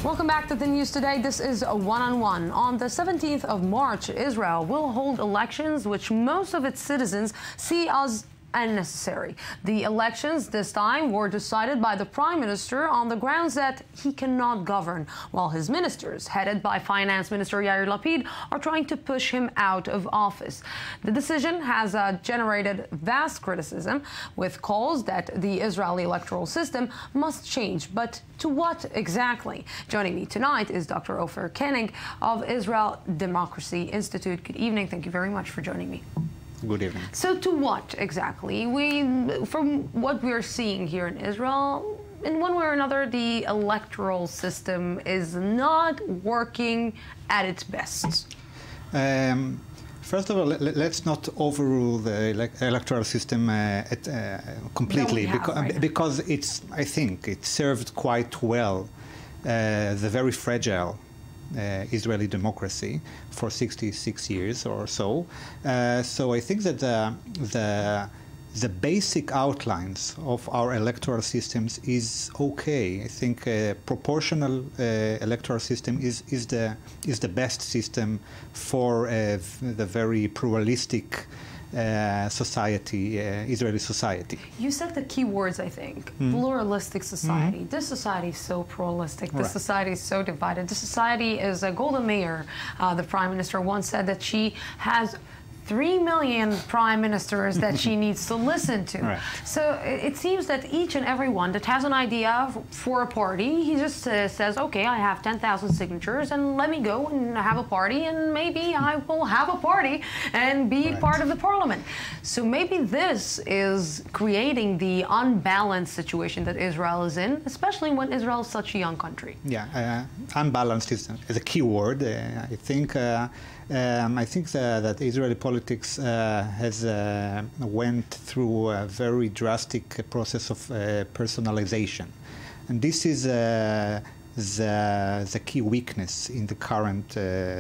Welcome back to the news today. This is a one-on-one. On the 17th of March, Israel will hold elections which most of its citizens see as unnecessary. The elections this time were decided by the Prime Minister on the grounds that he cannot govern, while his ministers, headed by Finance Minister Yair Lapid, are trying to push him out of office. The decision has generated vast criticism, with calls that the Israeli electoral system must change. But to what exactly? Joining me tonight is Dr. Ofer Kenig of Israel Democracy Institute. Good evening. Thank you very much for joining me. Good evening. So to what exactly? From what we're seeing here in Israel, in one way or another, the electoral system is not working at its best. First of all, let's not overrule the electoral system completely, because I think it served quite well the very fragile Israeli democracy for 66 years or so. So I think that the basic outlines of our electoral systems is okay. I think a proportional electoral system is the best system for the very pluralistic society, Israeli society. You said the key words, I think. Pluralistic society. This society is so pluralistic. This society is so divided. This society is a Golda Meir, the Prime Minister, once said that she has 3 million prime ministers that she needs to listen to. Right. So it seems that each and every one that has an idea for a party, he just says, okay, I have 10,000 signatures and let me go and have a party and maybe I will have a party and be part of the parliament. So maybe this is creating the unbalanced situation that Israel is in, especially when Israel is such a young country. Yeah, unbalanced is a key word. I think that Israeli politics has went through a very drastic process of personalization, and this is the key weakness in the current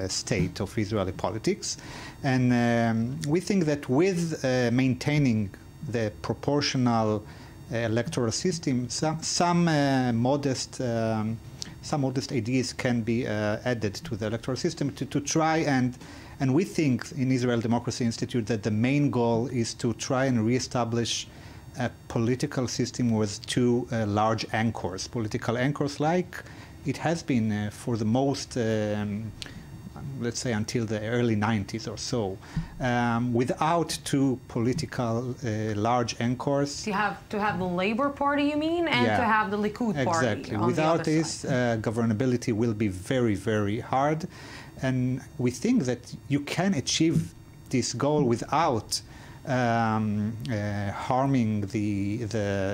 state of Israeli politics. And we think that with maintaining the proportional electoral system, some modest ideas can be added to the electoral system to try and we think in Israel Democracy Institute that the main goal is to try and reestablish a political system with two large anchors, political anchors like it has been for the most, let's say until the early 90s or so, without two political large anchors. You have to have the Labour Party, you mean, and to have the Likud Party. Exactly. Without this, governability will be very, very hard. And we think that you can achieve this goal without harming the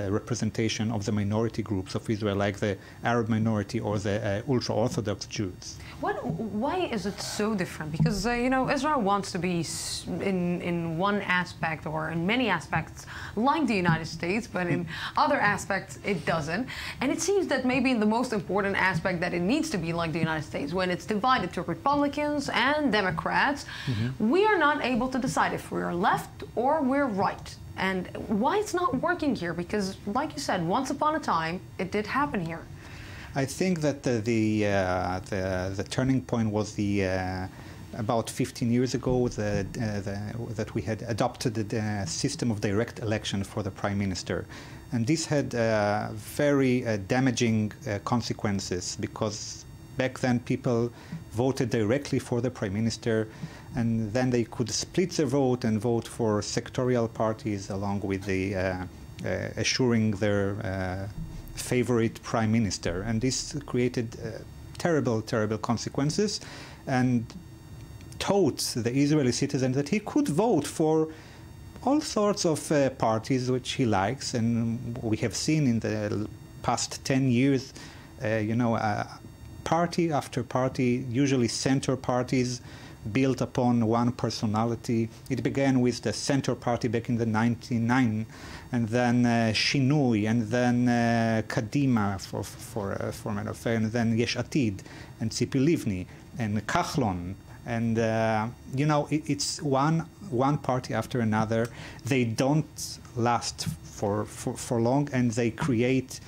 representation of the minority groups of Israel, like the Arab minority or the ultra-Orthodox Jews. Why is it so different? Because, you know, Israel wants to be in one aspect or in many aspects like the United States, but in other aspects it doesn't. And it seems that maybe in the most important aspect that it needs to be like the United States, when it's divided to Republicans and Democrats, we are not able to decide if we're left or we're right. And why it's not working here? Because, like you said, once upon a time, it did happen here. I think that the turning point was about 15 years ago that we had adopted the system of direct election for the Prime Minister. And this had very damaging consequences, because back then people voted directly for the Prime Minister, and then they could split their vote and vote for sectorial parties along with the assuring their favorite Prime Minister. And this created terrible, terrible consequences, and taught the Israeli citizen that he could vote for all sorts of parties which he likes. And we have seen in the past 10 years, party after party, usually center parties, built upon one personality. It began with the Center Party back in the 1999, and then Shinui, and then Kadima for matter of fact, and then Yesh Atid, and Tzipi Livni, and Kahlon, and it's one party after another. They don't last for long, and they create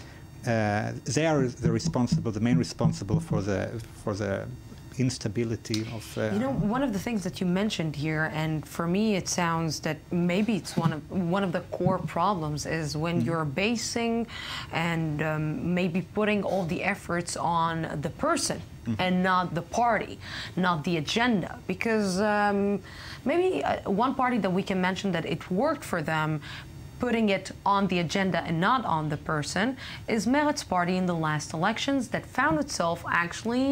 they are the main responsible for the instability of. You know, one of the things that you mentioned here, and for me it sounds that maybe it's one of the core problems is when you're basing and maybe putting all the efforts on the person and not the party, not the agenda, because maybe one party that we can mention that it worked for them, putting it on the agenda and not on the person, is Meretz party in the last elections that found itself actually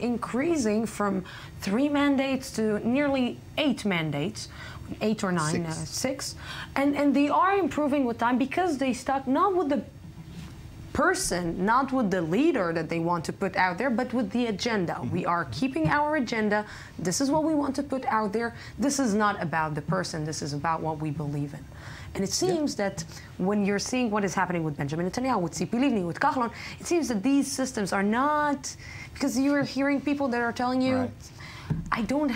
increasing from 3 mandates to nearly 8 mandates, 8 or 9, 6. And they are improving with time because they stuck not with the person, not with the leader that they want to put out there, but with the agenda. We are keeping our agenda. This is what we want to put out there. This is not about the person. This is about what we believe in. And it seems that when you're seeing what is happening with Benjamin Netanyahu, with Tzipi Livni, with Kahlon, it seems that these systems are not, because you're hearing people that are telling you, I don't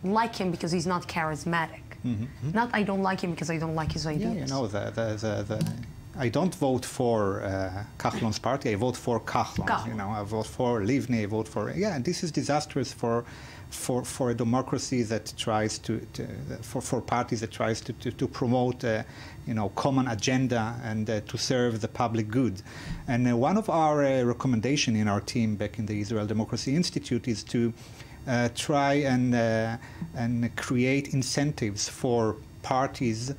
like him because he's not charismatic. Not I don't like him because I don't like his ideas. Yeah, you know, I don't vote for Kahlon's party. I vote for Kahlon. You know, I vote for Livni. I vote for and this is disastrous for a democracy that tries for parties that tries to promote you know, common agenda and to serve the public good. And one of our recommendation in our team back in the Israel Democracy Institute is to try and create incentives for parties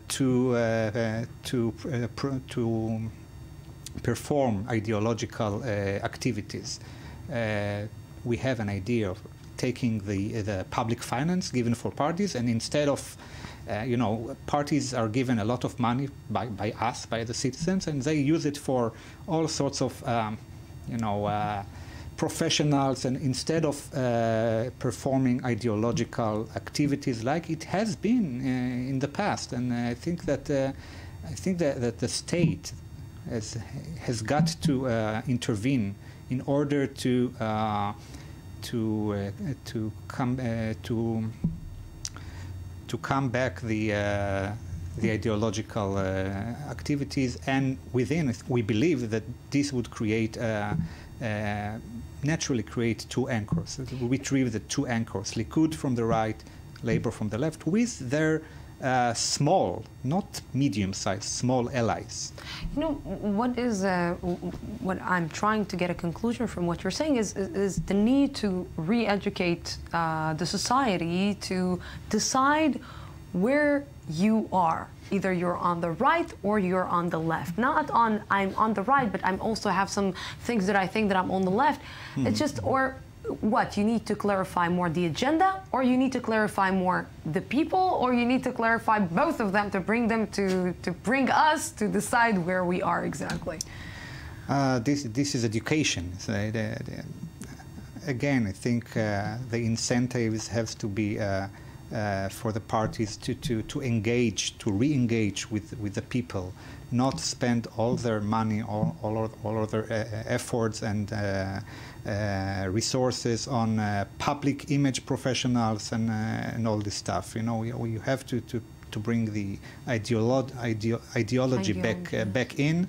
to perform ideological activities. We have an idea of taking the public finance given for parties, and instead of you know, parties are given a lot of money by us, by the citizens, and they use it for all sorts of you know, professionals, and instead of performing ideological activities like it has been in the past. And I think that the state has got to intervene in order to come back the ideological activities, and within it, we believe that this would create naturally create two anchors. We retrieve the two anchors: Likud from the right, Labor from the left, with their small, not medium-sized, small allies. You know, what I'm trying to get a conclusion from what you're saying is the need to re-educate the society to decide where you are. Either you're on the right or you're on the left. Not on, I'm on the right, but I'm also have some things that I think that I'm on the left. It's just, or what, you need to clarify more the agenda, or you need to clarify more the people, or you need to clarify both of them to bring them to bring us to decide where we are exactly. This is education. So again, I think the incentives have to be for the parties to engage, to re-engage with the people, not spend all their money, all of their efforts and resources on public image professionals and all this stuff. You know, you have to bring the ideology back in,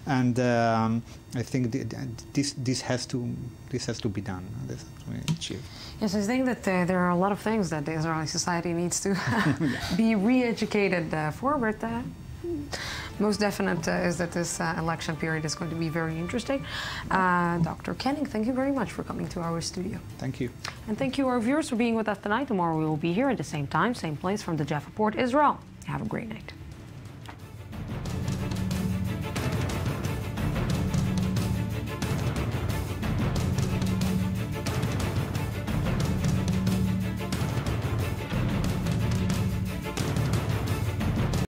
and I think this has to be done. This has to be achieved. Yes, I think that there are a lot of things that the Israeli society needs to be re-educated for, but most definite is that this election period is going to be very interesting. Dr. Kenig, thank you very much for coming to our studio. Thank you. And thank you, our viewers, for being with us tonight. Tomorrow we will be here at the same time, same place from the Jaffa Port, Israel. Have a great night.